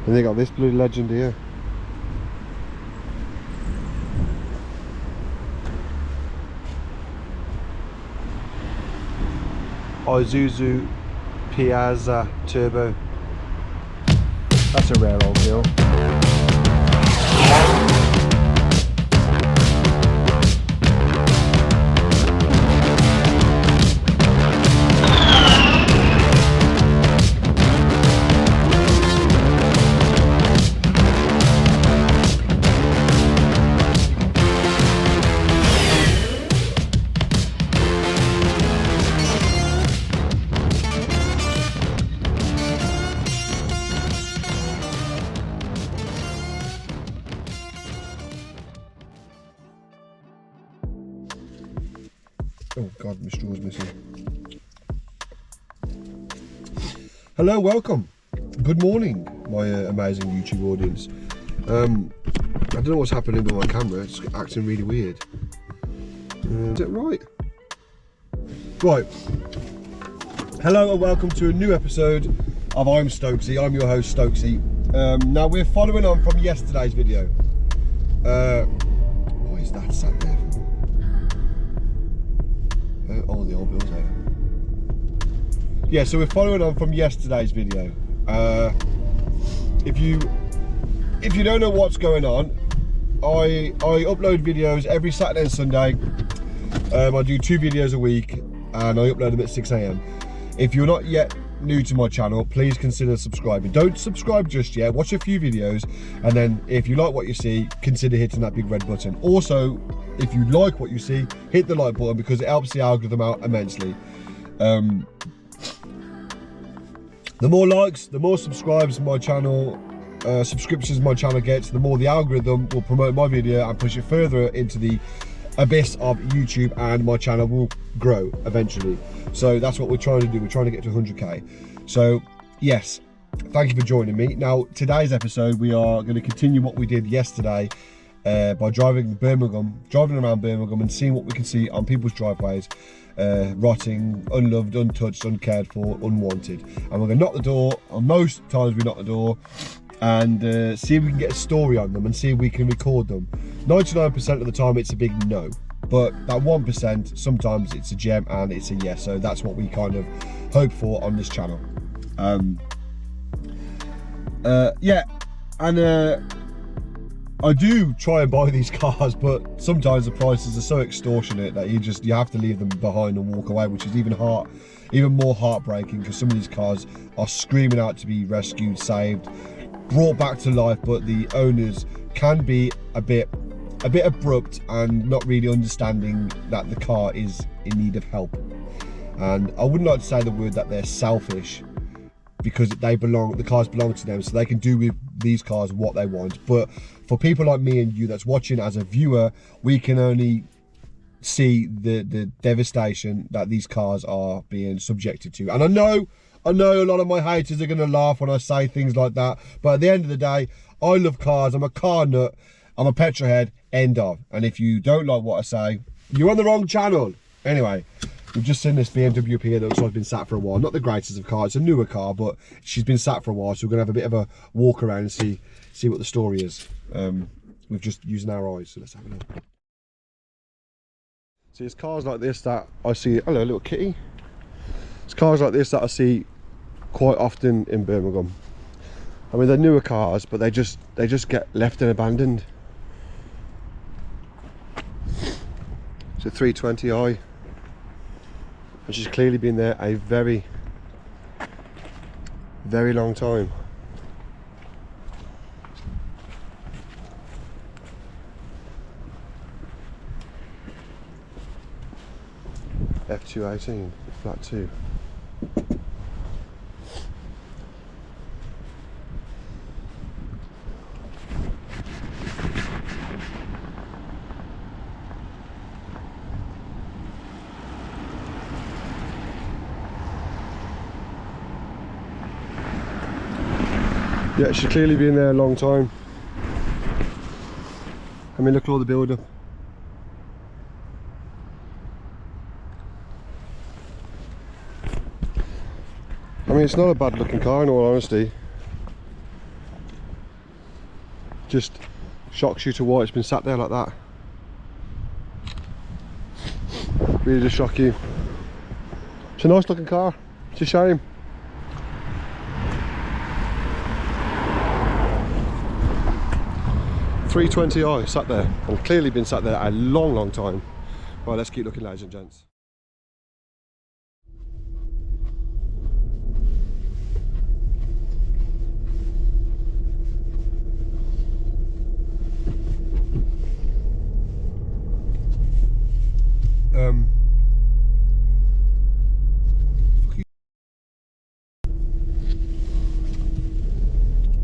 And they got this blue legend here. Isuzu Piazza Turbo. That's a rare old deal. Oh God, my straw's missing. Hello, welcome. Good morning, my amazing YouTube audience. I don't know what's happening with my camera, it's acting really weird. Is it right? Right. Hello and welcome to a new episode of IMSTOKZE. I'm your host, Stokesy. Now we're following on from yesterday's video. What is that sat there? Oh, the old bills there. Yeah, so we're following on from yesterday's video. If you don't know what's going on, I upload videos every Saturday and Sunday. I do 2 videos a week and I upload them at 6 AM. If you're not yet new to my channel, please consider subscribing. Don't subscribe just yet, watch a few videos, and then if you like what you see, consider hitting that big red button. Also, if you like what you see, hit the like button because it helps the algorithm out immensely. The more likes, the more subscribes my channel, subscriptions my channel gets, the more the algorithm will promote my video and push it further into the abyss of YouTube, and my channel will grow eventually. So that's what we're trying to do. We're trying to get to 100k. So yes, thank you for joining me. Now today's episode, we are going to continue what we did yesterday by driving around Birmingham and seeing what we can see on people's driveways, rotting, unloved, untouched, uncared for, unwanted. And we're going to knock the door. On most times we knock the door and see if we can get a story on them and see if we can record them. 99% of the time it's a big no, but that 1%, sometimes it's a gem and it's a yes. So that's what we kind of hope for on this channel. Yeah, and I do try and buy these cars, but sometimes the prices are so extortionate that you have to leave them behind and walk away, which is even more heartbreaking, because some of these cars are screaming out to be rescued, saved, brought back to life, but the owners can be a bit abrupt and not really understanding that the car is in need of help. And I wouldn't like to say the word that they're selfish, because the cars belong to them, so they can do with these cars what they want. But for people like me and you that's watching as a viewer, we can only see the devastation that these cars are being subjected to. And I know a lot of my haters are going to laugh when I say things like that, but at the end of the day, I love cars. I'm a car nut. I'm a petrol head, end of. And if you don't like what I say, you're on the wrong channel. Anyway, we've just seen this BMW here that looks like it's been sat for a while. Not the greatest of cars, it's a newer car, but she's been sat for a while, so we're going to have a bit of a walk around and see what the story is. We've just using our eyes, so let's have a look. See, it's cars like this that I see. Hello, little kitty. It's cars like this that I see quite often in Birmingham. I mean, they're newer cars, but they just get left and abandoned. It's a 320i, and she's clearly been there a very, very long time. F218, flat 2. Yeah, she's clearly been there a long time. I mean, look at all the build-up. I mean, it's not a bad looking car in all honesty. just shocks you to why it's been sat there like that. Really just shock you. It's a nice looking car. It's a shame. .320i sat there, and clearly been sat there a long time. Right, let's keep looking, ladies and gents.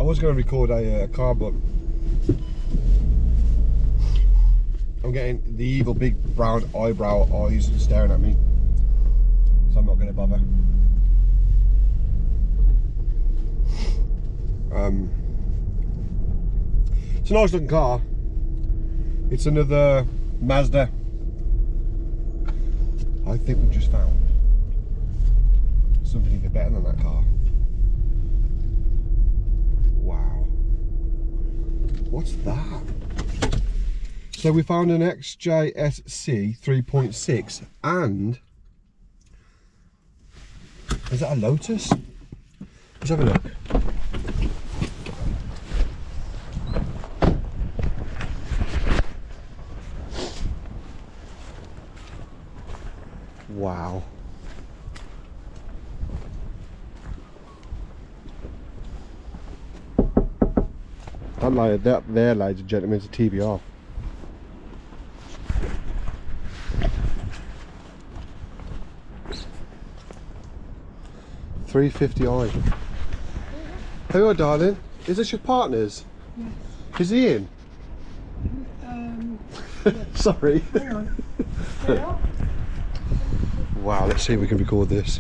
I was going to record a car, but I'm getting the evil big brown eyebrow eyes staring at me, so I'm not going to bother. It's a nice looking car. It's another Mazda. I think we've just found something even better than that car. Wow. What's that? So we found an XJSC 3.6 and... is that a Lotus? Let's have a look. Wow. That there, ladies and gentlemen, is a TBR. $350i. Hello, darling. Is this your partner's? Yes. Is he in? Sorry. Hang on. Wow, let's see if we can record this.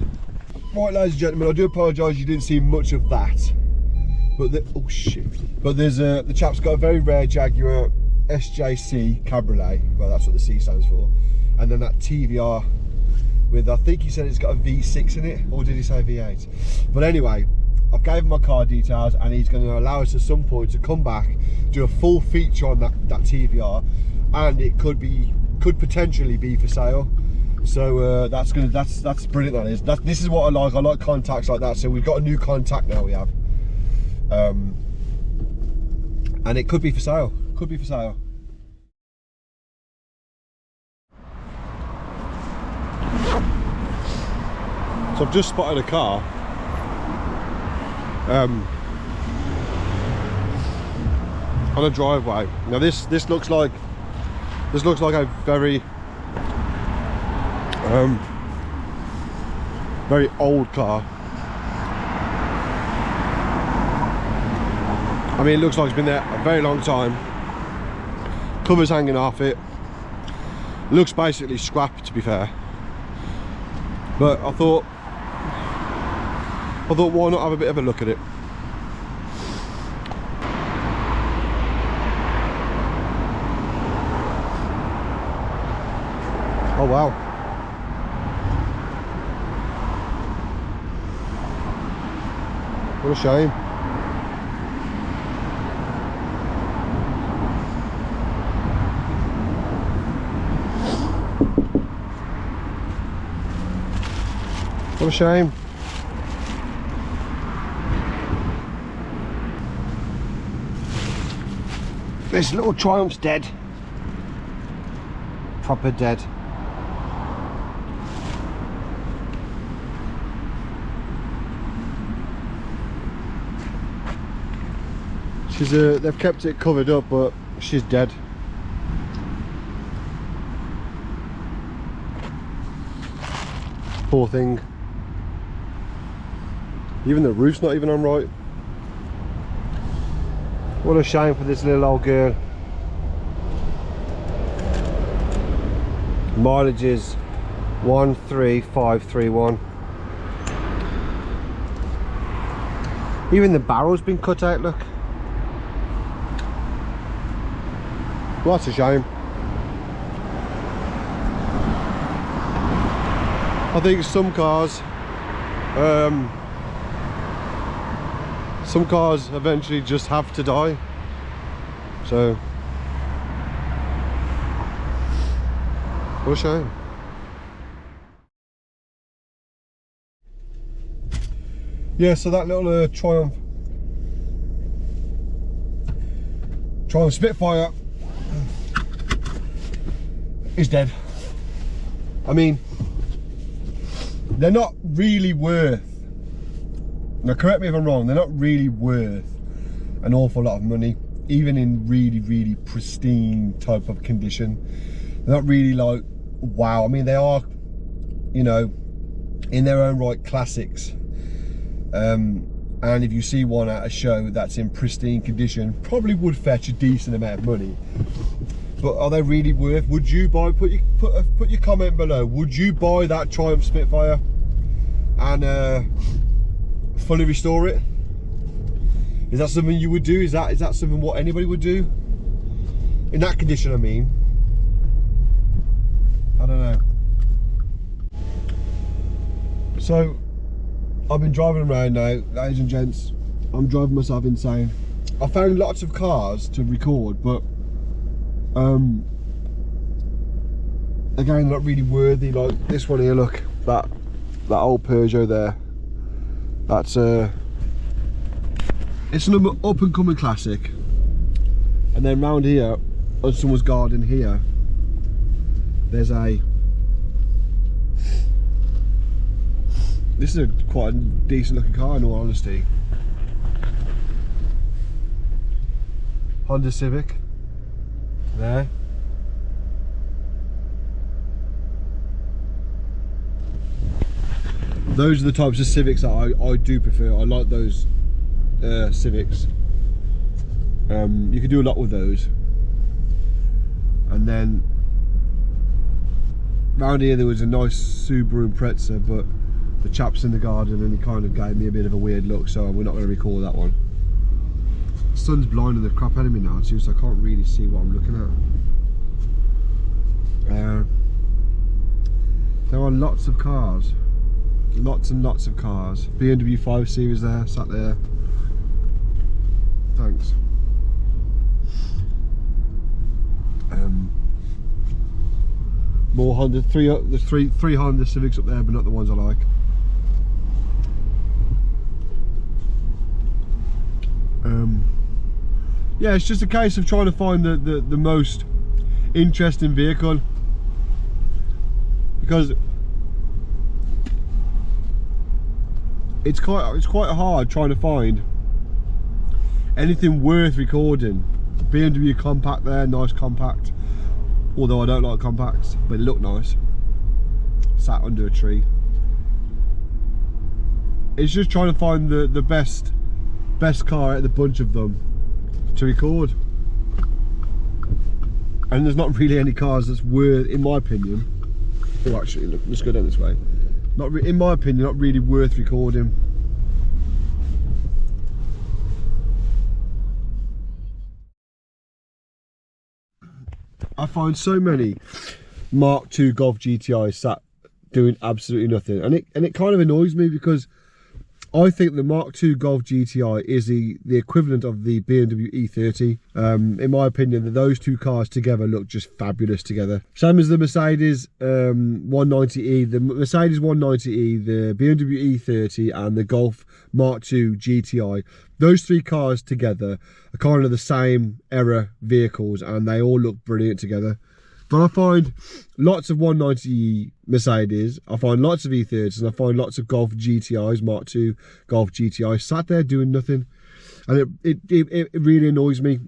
Right, ladies and gentlemen, I do apologise you didn't see much of that. But oh shit. But there's the chap's got a very rare Jaguar SJC Cabriolet. Well, that's what the C stands for. And then that TVR with, I think he said it's got a V6 in it, or did he say V8? But anyway, I've gave him my car details, and he's going to allow us at some point to come back, do a full feature on that TVR, and it could potentially be for sale. So that's brilliant. That is. This is what I like. I like contacts like that. So we've got a new contact now. We have. And it could be for sale. Could be for sale. So I've just spotted a car. On a driveway. Now this looks like a very very old car. I mean, it looks like it's been there a very long time. Covers hanging off it. Looks basically scrap, to be fair. But I thought why not have a bit of a look at it? Oh wow. What a shame. What a shame. This little Triumph's dead. Proper dead. She's they've kept it covered up, but she's dead. Poor thing. Even the roof's not even on right. What a shame for this little old girl. Mileage is 13531. Even the barrel's been cut out, look. Well, that's a shame. I think some cars eventually just have to die. So, what a shame. Yeah, so that little Triumph Spitfire is dead. I mean, they're not really worth, now correct me if I'm wrong, they're not really worth an awful lot of money, even in really, really pristine type of condition. They're not really like, wow. I mean, they are, you know, in their own right, classics. And if you see one at a show that's in pristine condition, probably would fetch a decent amount of money. But are they really worth? Would you buy? Put your comment below. Would you buy that Triumph Spitfire and fully restore it? Is that something you would do? Is that something what anybody would do in that condition? I mean, I don't know. So I've been driving around now, ladies and gents. I'm driving myself insane. I found lots of cars to record, but again, not really worthy. Like this one here, look, that old Peugeot there. That's it's an up and coming classic. And then round here, on someone's garden here, there's this is quite a decent looking car in all honesty. Honda Civic, there. Those are the types of Civics that I do prefer. I like those Civics. You can do a lot with those. And then round here there was a nice Subaru Impreza, but the chap's in the garden and he kind of gave me a bit of a weird look, so we're not going to record that one. The sun's blinding the crap out of me now too, so I can't really see what I'm looking at. There are lots of cars. Lots and lots of cars. BMW 5 Series there, sat there. Thanks. More Honda, there's three Honda Civics up there, but not the ones I like. Yeah, it's just a case of trying to find the most interesting vehicle, because it's quite hard trying to find anything worth recording. BMW compact there, nice compact, although I don't like compacts, but it looked nice, sat under a tree. It's just trying to find the best car out of the bunch of them to record, and there's not really any cars that's worth, in my opinion. Oh, actually, look, let's go down this way. In my opinion, not really worth recording. I find so many Mark II Golf GTIs sat doing absolutely nothing, and it kind of annoys me, because I think the Mark II Golf GTI is the equivalent of the BMW E30. In my opinion, those two cars together look just fabulous together. Same as the Mercedes 190e, the Mercedes 190e, the BMW E30 and the Golf Mark II GTI. Those three cars together are kind of the same era vehicles, and they all look brilliant together. But I find lots of 190 Mercedes, I find lots of E30s, and I find lots of Golf GTIs, Mark II Golf GTIs, sat there doing nothing. And it really annoys me.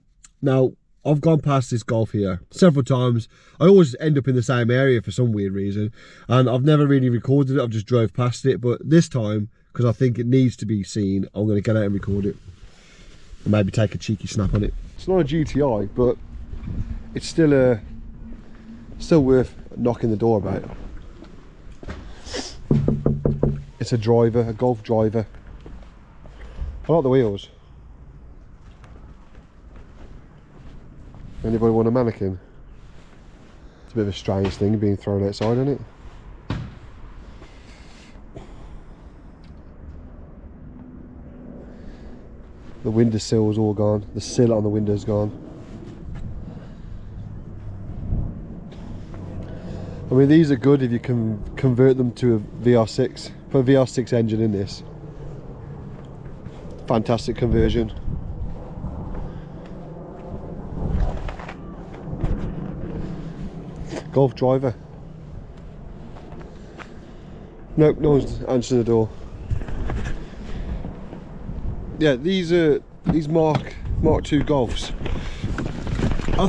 Now, I've gone past this Golf here several times. I always end up in the same area for some weird reason, and I've never really recorded it. I've just drove past it. But this time, because I think it needs to be seen, I'm going to get out and record it. And maybe take a cheeky snap on it. It's not a GTI, but it's still worth knocking the door about. It's a driver, a Golf driver. I like the wheels. Anybody want a mannequin? It's a bit of a strange thing being thrown outside, isn't it? The windowsill's all gone. The sill on the window's gone. I mean, these are good if you can convert them to a VR6. Put a VR6 engine in this. Fantastic conversion. Golf driver. Nope, no one's answering the door. Yeah, these are Mark II Golfs. I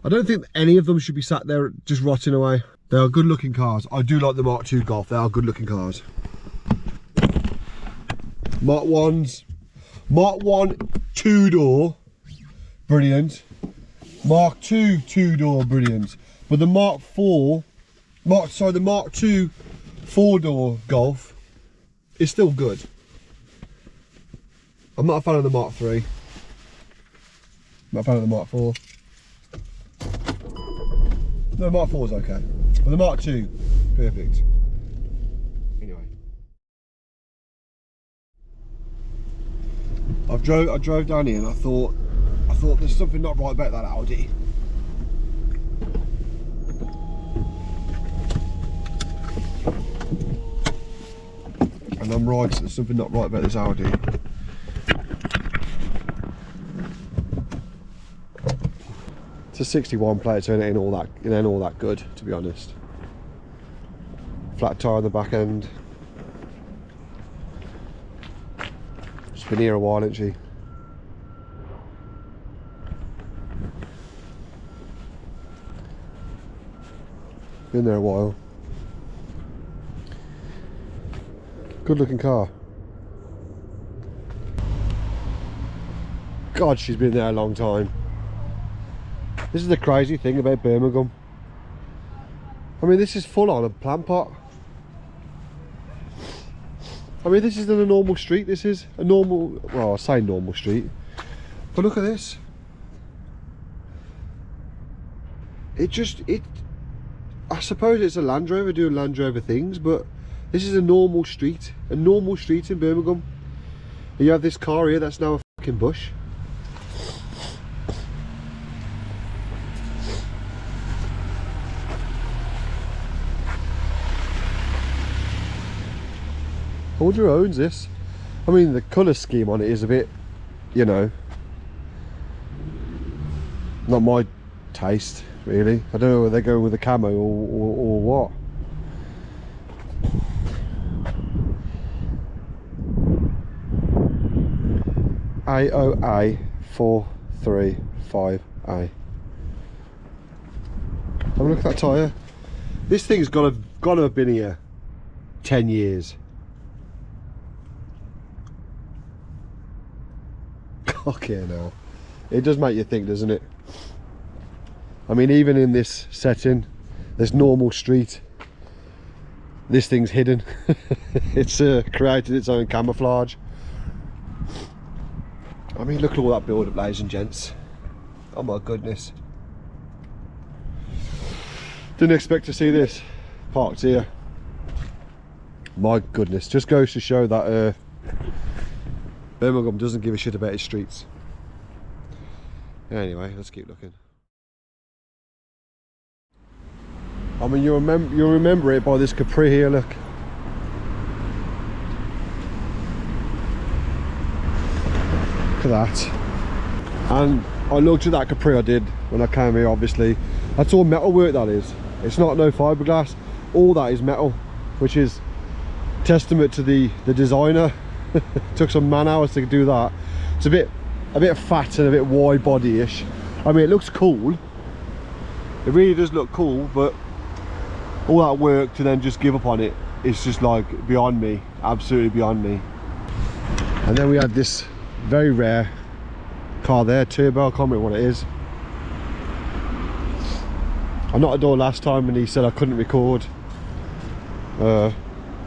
don't think any of them should be sat there just rotting away. They are good looking cars. I do like the Mark II Golf. They are good looking cars. Mark 1s. Mark 1 2-door, brilliant. Mark 2 2-door, brilliant. But the Mark II 4-door Golf is still good. I'm not a fan of the Mark 3. I'm not a fan of the Mark 4. No, Mark 4 is okay. But the Mark 2, perfect. Anyway. I drove down here and I thought there's something not right about that Audi. And I'm right, there's something not right about this Audi. It's a 61 plate, so it ain't all that good, to be honest. Flat tyre on the back end. She's been here a while, hasn't she? Been there a while. Good looking car. God, she's been there a long time. This is the crazy thing about Birmingham. I mean, this is full on a plant pot. I mean, this isn't a normal street. This is a normal, well, I say normal street, but look at this. I suppose it's a Land Rover doing Land Rover things, but this is a normal street in Birmingham. And you have this car here that's now a fucking bush. I wonder who owns this. I mean, the colour scheme on it is a bit, you know, not my taste, really. I don't know whether they're going with the camo or what. AOA 435A. Have a look at that tyre. This thing's got to have been here 10 years. Okay, now it does make you think, doesn't it? I mean, even in this setting, this normal street, this thing's hidden. It's created its own camouflage. I mean, look at all that build up, ladies and gents. Oh my goodness. Didn't expect to see this parked here. My goodness, just goes to show that Birmingham doesn't give a shit about its streets. Anyway, let's keep looking. I mean, you'll remember it by this Capri here, look. Look at that. And I looked at that Capri I did when I came here, obviously. That's all metal work, that is. It's not no fiberglass. All that is metal, which is testament to the designer. Took some man hours to do that. It's a bit fat and a bit wide body-ish. I mean, it looks cool. It really does look cool, but all that work to then just give up on it is just like beyond me, absolutely beyond me. And then we had this very rare car there, turbo, I can't remember what it is. I knocked the door last time and he said I couldn't record. Got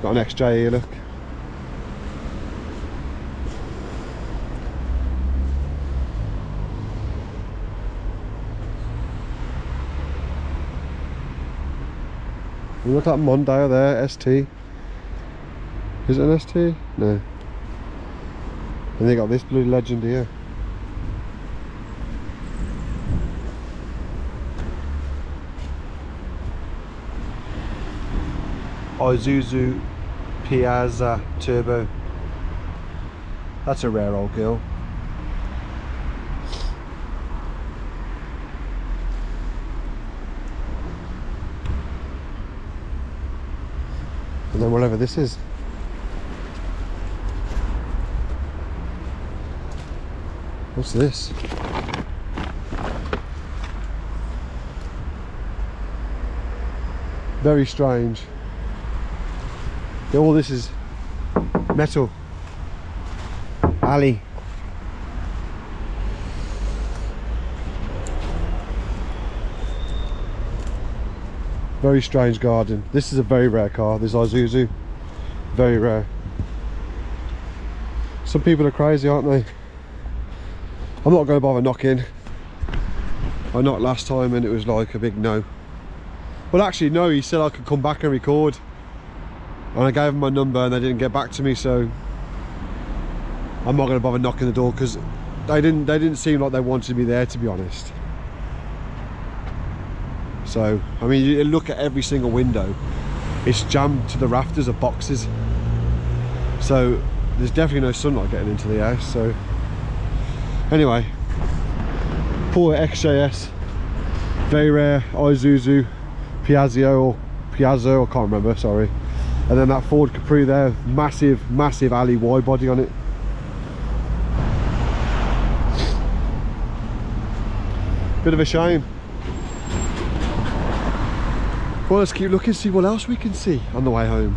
an XJ here, look. Look at that Mondeo there, ST. Is it an ST? No. And they got this blue Legend here. Isuzu Piazza Turbo. That's a rare old girl. And then whatever this is. What's this? Very strange. All this is metal. Alley. Very strange garden. This is a very rare car, this Isuzu. Very rare. Some people are crazy, aren't they? I'm not going to bother knocking. I knocked last time and it was like a big no. Well, actually no, he said I could come back and record. And I gave him my number and they didn't get back to me, so I'm not going to bother knocking the door because they didn't seem like they wanted me there, to be honest. So, I mean, you look at every single window, it's jammed to the rafters of boxes. So, there's definitely no sunlight getting into the house, so. Anyway, poor XJS, very rare Isuzu Piaggio, I can't remember, sorry. And then that Ford Capri there, massive alley wide body on it. Bit of a shame. Well, let's keep looking, see what else we can see on the way home.